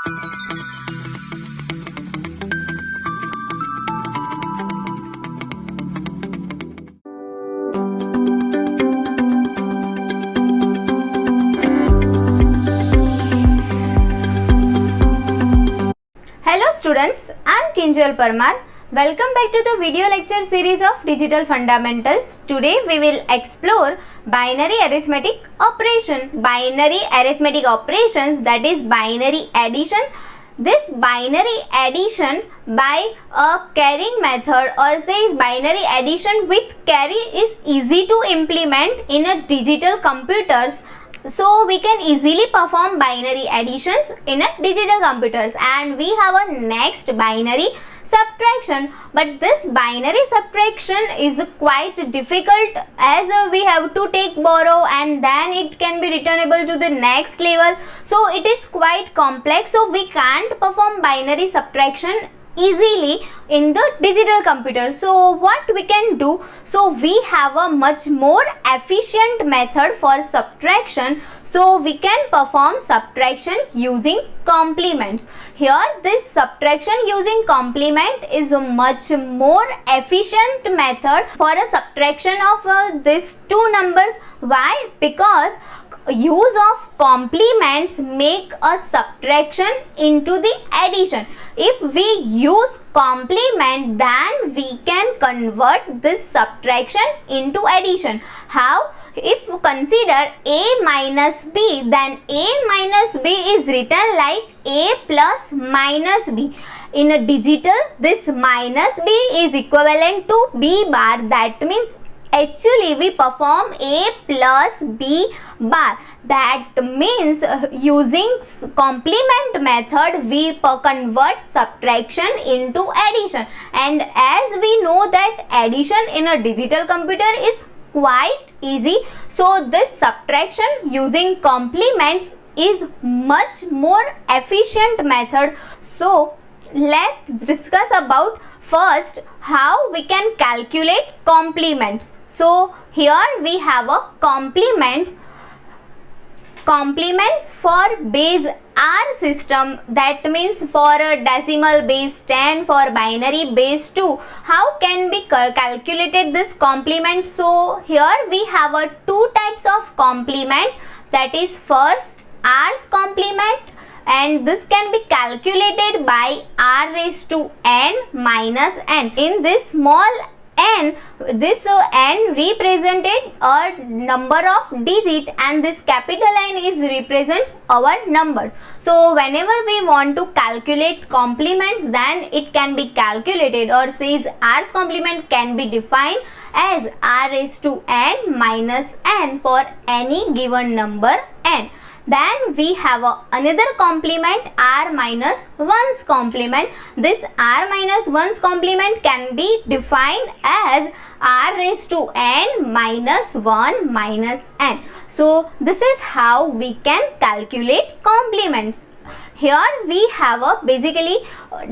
Hello students, I am Kinjal Parmar. Welcome back to the video lecture series of Digital Fundamentals. Today we will explore binary arithmetic operation. Binary arithmetic operations, that is binary addition. This binary addition by a carrying method, or say binary addition with carry, is easy to implement in a digital computers. So we can easily perform binary additions in a digital computers. And we have a next binary subtraction, but this binary subtraction is quite difficult, as we have to take borrow and then it can be returnable to the next level. So it is quite complex, so we can't perform binary subtraction easily in the digital computer. So what we can do, so we have a much more efficient method for subtraction. So we can perform subtraction using complements. Here this subtraction using complement is a much more efficient method for a subtraction of these two numbers. Why? Because use of complements make a subtraction into the addition. If we use complement, then we can convert this subtraction into addition. How? If you consider a minus b, then a minus b is written like a plus minus b. In a digital, this minus b is equivalent to b bar. That means actually we perform a plus b bar. That means using complement method we convert subtraction into addition. And as we know that addition in a digital computer is quite easy, so this subtraction using complements is much more efficient method. So let's discuss about first how we can calculate complements. So here we have a complements for base R system, that means for a decimal base 10, for binary base 2. How can be calculated this complement? So here we have a two types of complement, that is first R's complement, and this can be calculated by r raised to n minus n. In this small n, this n represented a number of digit and this capital N is represents our number. So whenever we want to calculate complements, then it can be calculated, or says R's complement can be defined as r raised to n minus n for any given number n. Then we have another complement, r minus 1's complement. This r minus 1's complement can be defined as r raised to n minus 1 minus n. So this is how we can calculate complements. Here we have a basically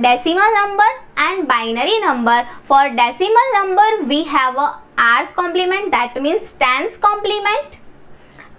decimal number and binary number. For decimal number we have a r's complement, that means 10's complement,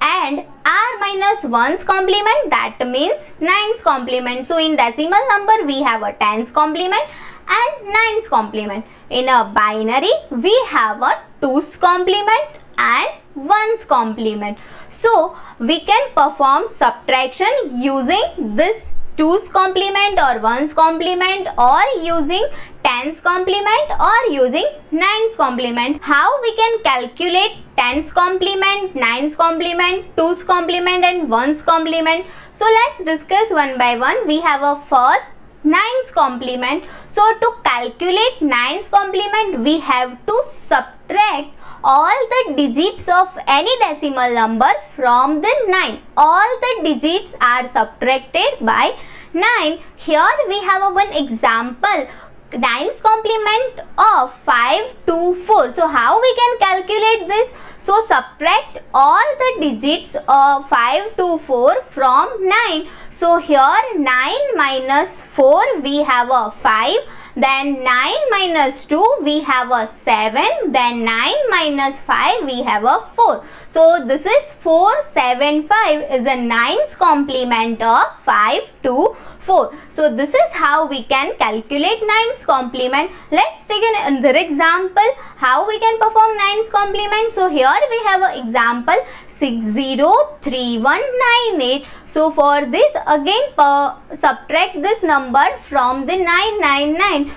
and r minus 1's complement, that means 9's complement. So in decimal number we have a 10's complement and 9's complement. In a binary we have a 2's complement and 1's complement. So we can perform subtraction using this 2's complement or 1's complement, or using 10's complement, or using 9's complement. How we can calculate 10's complement, 9's complement, 2's complement and 1's complement? So let's discuss one by one. We have a first 9's complement. So to calculate 9's complement, we have to subtract all the digits of any decimal number from the 9. All the digits are subtracted by 9. Here we have one example, 9's complement of 5 to 4. So how we can calculate this? So subtract all the digits of 5 to 4 from 9. So here 9 minus 4 we have a 5. then 9 minus 2 we have a 7, then 9 minus 5 we have a 4. So this is 4, 7, 5 is a 9's complement of 5, 2, 4. So this is how we can calculate 9's complement. Let's take another example how we can perform 9's complement. So here we have an example 603198. So for this again subtract this number from the 999.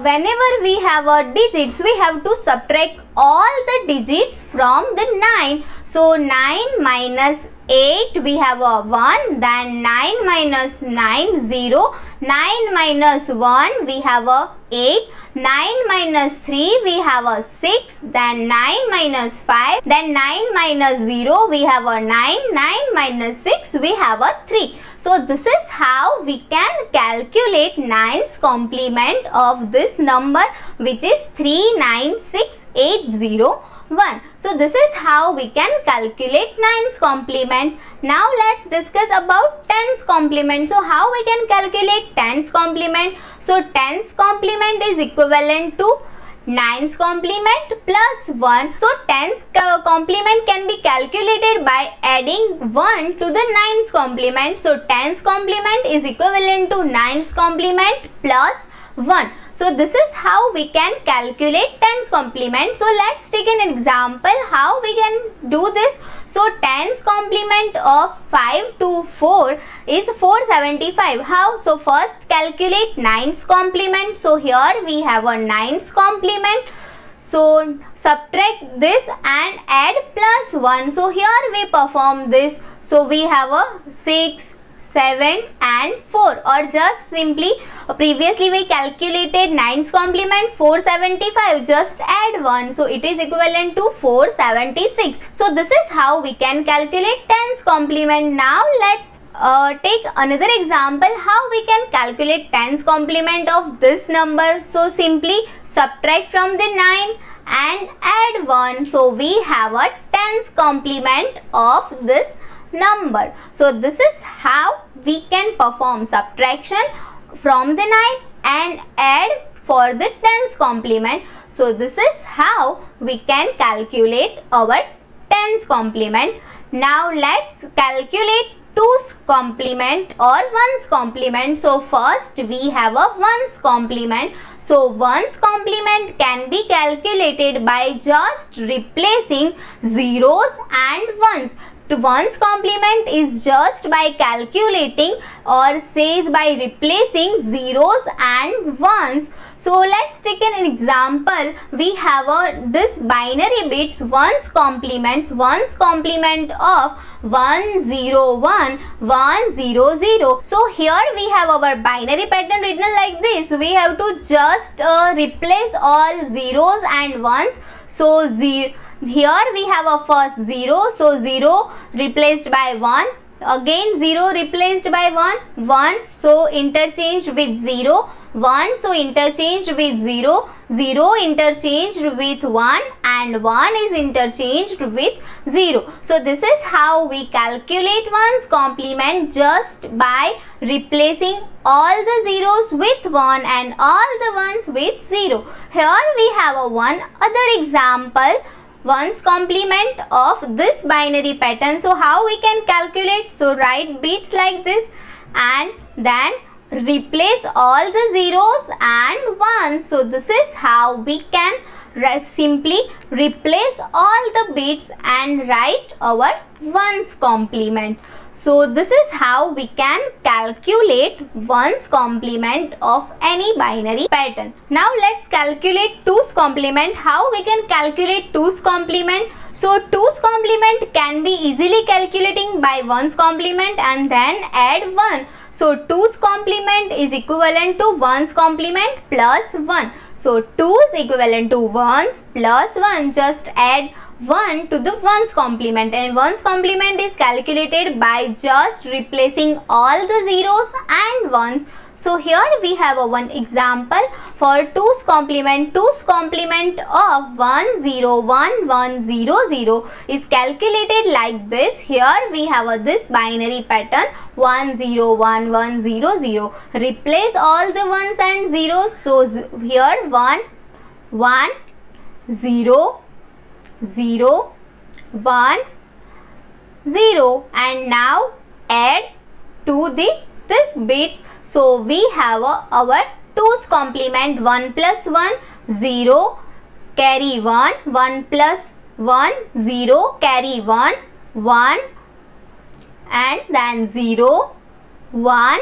Whenever we have a digits, we have to subtract all the digits from the 9. So 9 minus 8 we have a 1, then 9 minus 9 0, 9 minus 1 we have a 8, 9 minus 3 we have a 6, then 9 minus 5, then 9 minus 0 we have a 9, 9 minus 6 we have a 3. So this is how we can calculate 9's complement of this number, which is 396801. So this is how we can calculate 9's complement. Now let's discuss about 10's complement. So how we can calculate 10's complement? So 10's complement is equivalent to 9's complement plus 1. So 10's complement can be calculated by adding 1 to the 9's complement. So 10's complement is equivalent to 9's complement plus 1. So this is how we can calculate 10's complement. So let's take an example how we can do this. So 10's complement of 5 to 4 is 475. How? So first calculate 9's complement. So here we have a 9's complement. So subtract this and add plus 1. So here we perform this. So we have a 6, 7 and 4, or just simply previously we calculated 9's complement 475, just add 1, so it is equivalent to 476. So this is how we can calculate 10's complement. Now let's take another example how we can calculate 10's complement of this number. So simply subtract from the 9 and add 1, so we have a 10's complement of this number. So this is how we can perform subtraction from the 9 and add for the 10's complement. So this is how we can calculate our 10's complement. Now let's calculate 2's complement or 1's complement. So first we have a 1's complement. So 1's complement can be calculated by just replacing zeros and ones. 1's complement is just by calculating or says by replacing zeros and ones. So let's take an example. We have this binary bits 1's complement of 101 100. So here we have our binary pattern written like this. We have to just replace all zeros and ones. So here we have a first 0, so 0 replaced by 1, again 0 replaced by 1, 1, so interchanged with 0, 1, so interchanged with 0, 0 interchanged with 1 and 1 is interchanged with 0. So this is how we calculate 1's complement, just by replacing all the zeros with 1 and all the ones with 0. Here we have a one other example, 1's complement of this binary pattern. So how we can calculate? So write bits like this and then replace all the zeros and ones. So this is how we can simply replace all the bits and write our 1's complement. So this is how we can calculate 1's complement of any binary pattern. Now let's calculate 2's complement. How we can calculate 2's complement? So 2's complement can be easily calculating by 1's complement and then add 1. So 2's complement is equivalent to 1's complement plus 1. So 2 is equivalent to 1's plus 1. Just add 1 to the 1's complement, and 1's complement is calculated by just replacing all the zeros and ones. So here we have a one example for 2's complement. 2's complement of 1 0 1 1 0 0 is calculated like this. Here we have this binary pattern 1 0 1 1 0 0. Replace all the ones and zeros. So here 1 1 0 0 1 0, and now add to this bits. So we have our 2's complement 1 plus 1 0 carry 1, 1 plus 1 0 carry 1 1, and then 0 1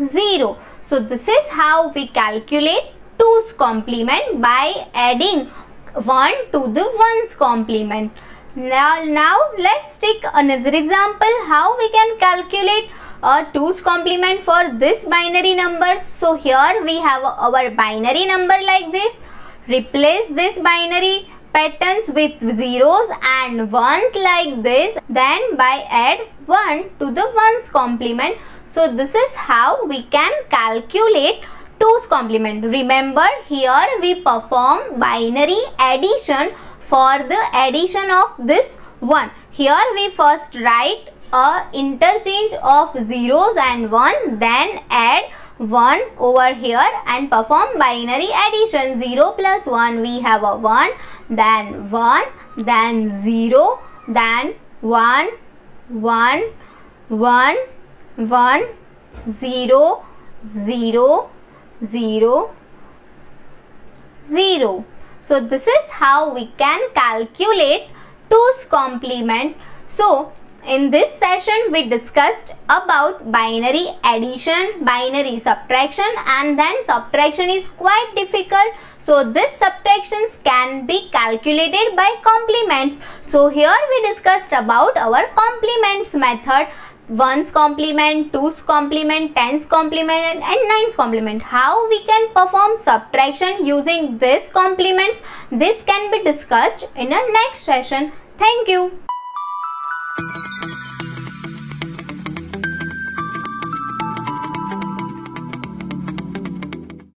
0. So this is how we calculate 2's complement by adding 1 to the 1's complement. Now let's take another example how we can calculate 2's complement for this binary number. So here we have our binary number like this. Replace this binary patterns with zeros and ones like this, then by add 1 to the 1's complement. So this is how we can calculate 2's complement. Remember, here we perform binary addition for the addition of this 1. Here we first write a interchange of zeros and 1, then add 1 over here and perform binary addition. 0 plus 1 we have a 1, then 1, then 0, then 1 1 1 1 0 0 0 0. So this is how we can calculate 2's complement. So in this session we discussed about binary addition, binary subtraction, and then subtraction is quite difficult. So these subtractions can be calculated by complements. So here we discussed about our complements method. 1's complement, 2's complement, 10's complement, and 9's complement. How we can perform subtraction using these complements, this can be discussed in a next session. Thank you.